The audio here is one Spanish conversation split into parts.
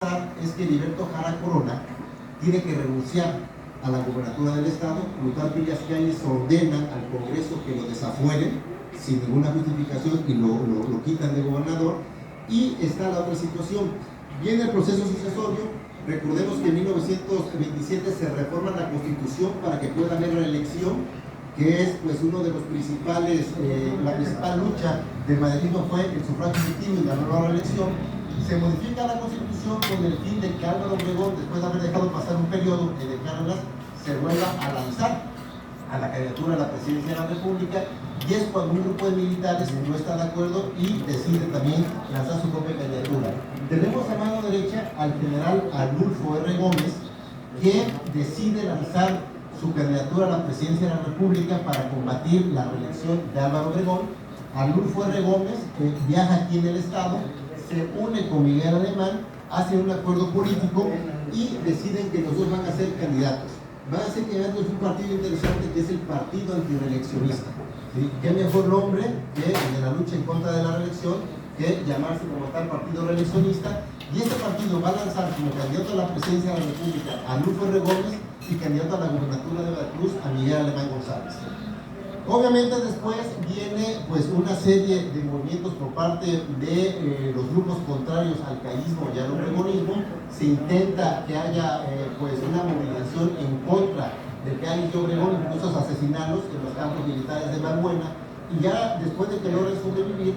es que Heriberto Jara Corona tiene que renunciar a la gobernatura del estado. Plutarco Elías Calles ordena al Congreso que lo desafueren sin ninguna justificación y lo quitan de gobernador. Y está la otra situación, viene el proceso sucesorio. Recordemos que en 1927 se reforma la Constitución para que pueda haber reelección, que es pues uno de los principales, la principal lucha del maderismo fue el sufragio efectivo y ganó la reelección. Se modifica la Constitución con el fin de que Álvaro Obregón, después de haber dejado pasar un periodo de Cárdenas, se vuelva a lanzar a la candidatura a la presidencia de la República, y es cuando un grupo de militares no está de acuerdo y decide también lanzar su propia candidatura. Tenemos a mano derecha al general Arnulfo R. Gómez, que decide lanzar su candidatura a la presidencia de la República para combatir la reelección de Álvaro Obregón. Arnulfo R. Gómez viaja aquí en el estado, se une con Miguel Alemán, hacen un acuerdo político y deciden que los dos van a ser candidatos. Van a ser candidatos de un partido interesante que es el Partido Antireeleccionista. ¿Sí? ¿Qué mejor nombre que el de la lucha en contra de la reelección que llamarse como tal Partido Reeleccionista? Y este partido va a lanzar como candidato a la presidencia de la República a Arnulfo R. Gómez y candidato a la gubernatura de Veracruz a Miguel Alemán González. Obviamente después viene pues una serie de movimientos por parte de los grupos contrarios al caísmo y al obregonismo. Se intenta que haya pues una movilización en contra del Cádiz de Obregón, incluso asesinarlos en los campos militares de Balbuena, y ya después de que logren sobrevivir,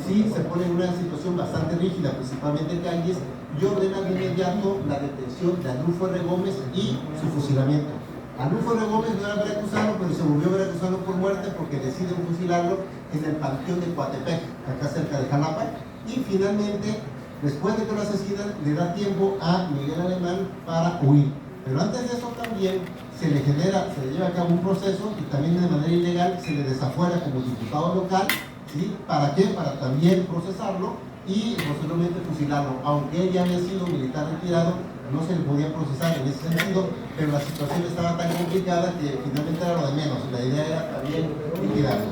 sí se pone en una situación bastante rígida, principalmente Calles, y ordena de inmediato la detención de Arnulfo R. Gómez y su fusilamiento. Arnulfo R. Gómez no era veracruzano, pero se volvió veracruzano por muerte porque deciden fusilarlo en el panteón de Coatepec, acá cerca de Jalapa, y finalmente, después de que lo asesinan, le da tiempo a Miguel Alemán para huir. Pero antes de eso también se le lleva a cabo un proceso y también de manera ilegal se le desafuera como diputado local. ¿Sí? ¿Para qué? Para también procesarlo y posteriormente fusilarlo. Aunque él ya había sido militar retirado, no se le podía procesar en ese sentido, pero la situación estaba tan complicada que finalmente era lo de menos. La idea era también liquidarlo.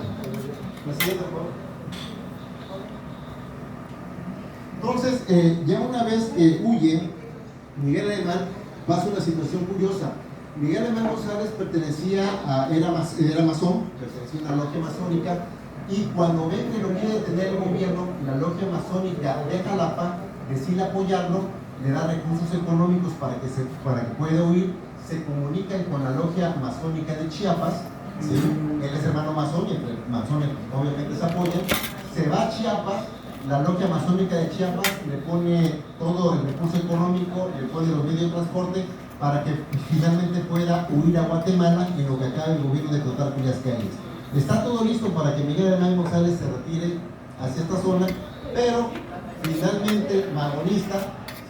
Presidente, por favor. Entonces, ya una vez que huye, Miguel Alemán pasa una situación curiosa. Miguel Alemán González era masón, pertenecía a una logia masónica, y cuando ven que lo quiere detener el gobierno, la logia masónica de Jalapa decide apoyarlo, le da recursos económicos para que pueda huir. Se comunican con la logia masónica de Chiapas, ¿sí? Él es hermano masón y entre masones obviamente se apoyan. Se va a Chiapas, la logia masónica de Chiapas le pone todo el recurso económico, le pone los medios de transporte para que finalmente pueda huir a Guatemala en lo que acaba el gobierno de Plutarco Elías Calles. Está todo listo para que Miguel Alemán González se retire hacia esta zona, pero finalmente magonista,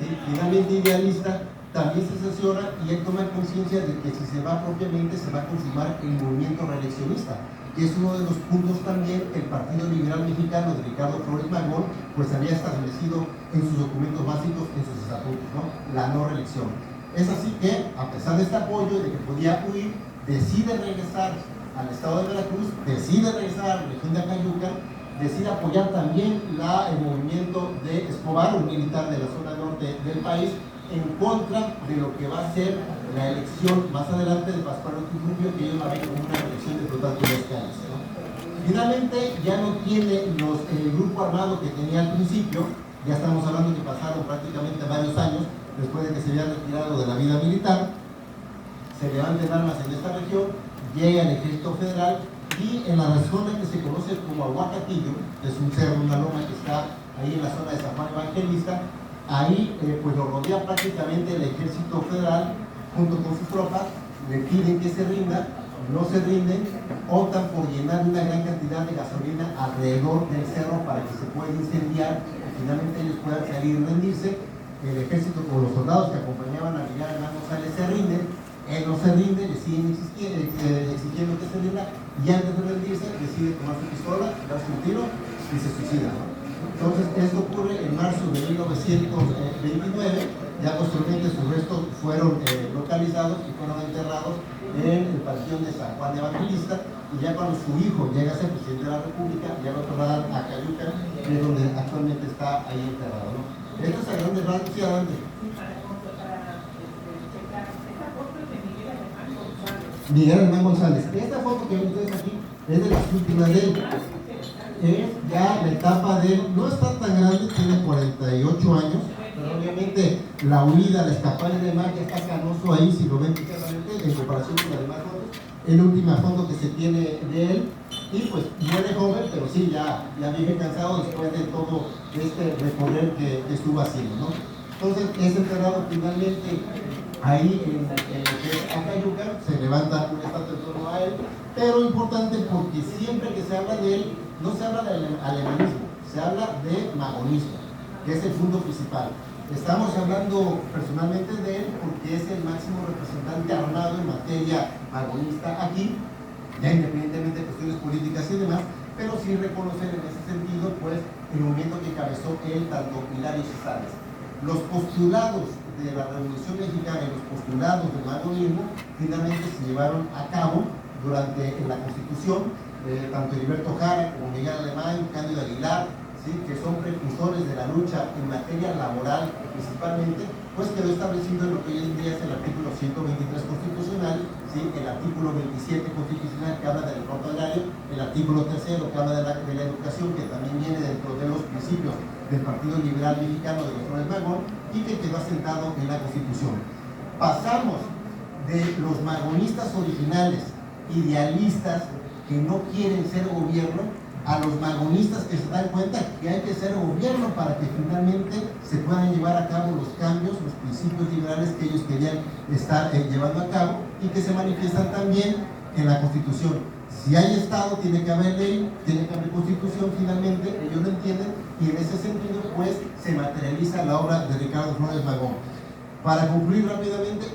¿sí? Finalmente idealista, también se asesora y él toma conciencia de que si se va propiamente se va a consumar el movimiento reeleccionista, que es uno de los puntos también que el Partido Liberal Mexicano de Ricardo Flores Magón pues había establecido en sus documentos básicos, en sus estatutos, ¿no? La no reelección. Es así que, a pesar de este apoyo de que podía huir, decide regresar al estado de Veracruz, decide regresar a la región de Acayucan, decide apoyar también el movimiento de Escobar, un militar de la zona norte del país, en contra de lo que va a ser la elección más adelante de Pascual Ortiz Rubio, que ellos la ven como una elección de Plutarco Elías Calles, ¿no? Finalmente ya no tiene el grupo armado que tenía al principio. Ya estamos hablando que pasaron prácticamente varios años después de que se había retirado de la vida militar. Se levantan armas en esta región, llega el ejército federal y en la zona que se conoce como Aguacatillo, que es un cerro, una loma que está ahí en la zona de San Juan Evangelista, ahí pues lo rodea prácticamente el ejército federal junto con sus tropas, le piden que se rinda, no se rinden, optan por llenar una gran cantidad de gasolina alrededor del cerro para que se pueda incendiar y finalmente ellos puedan salir y rendirse. El ejército o los soldados que acompañaban a Miguel Alemán González se rinden. Él no se rinde, le siguen exigiendo que se rinda, y antes de rendirse decide tomar su pistola, darse un tiro y se suicida, ¿no? Entonces esto ocurre en marzo de 1929, ya posteriormente sus restos fueron localizados y fueron enterrados en el panteón de San Juan Evangelista, y ya cuando su hijo llega a ser presidente de la República, ya lo trasladan a Cayucan, que es donde actualmente está ahí enterrado, ¿no? Esto es a grandes rasgos y a grandes Miguel Alemán González. Esta foto que ven ustedes aquí es de las últimas de él. Es ya la etapa de él, no está tan grande, tiene 48 años, pero obviamente la huida, la escapada de demás ya está canoso ahí, si lo ven claramente, en comparación con las demás fotos. Es la última foto que se tiene de él, y pues muere joven, pero sí, ya vive cansado después de todo este recorrer que estuvo haciendo, ¿no? Entonces es enterrado finalmente ahí en lo que es Acayuca, se levanta una estatua en torno a él, pero importante porque siempre que se habla de él, no se habla de alemanismo, se habla de magonismo, que es el punto principal. Estamos hablando personalmente de él porque es el máximo representante armado en materia magonista aquí, ya independientemente de cuestiones políticas y demás, pero sí reconocer en ese sentido pues el movimiento que encabezó él, tanto Hilario Cisales. Los postulados de la Revolución Mexicana y los postulados del magonismo finalmente se llevaron a cabo durante la Constitución, tanto Heriberto Jara como Miguel Alemán, Cándido Aguilar, ¿sí?, que son precursores de la lucha en materia laboral principalmente, pues quedó establecido en lo que hoy en día es el artículo 123 constitucional, ¿sí?, el artículo 27 constitucional que habla del reporte horario, el artículo 3 que habla de la educación, que también viene dentro de los principios del Partido Liberal Mexicano de los Flores Magón, y que quedó asentado en la Constitución. Pasamos de los magonistas originales, idealistas, que no quieren ser gobierno, a los magonistas que se dan cuenta que hay que ser gobierno para que finalmente se puedan llevar a cabo los cambios, los principios liberales que ellos querían estar llevando a cabo, y que se manifiestan también en la Constitución. Si hay Estado, tiene que haber ley, tiene que haber Constitución, finalmente, ellos lo entienden, y en ese sentido, pues, se materializa la obra de Ricardo Flores Magón. Para concluir rápidamente,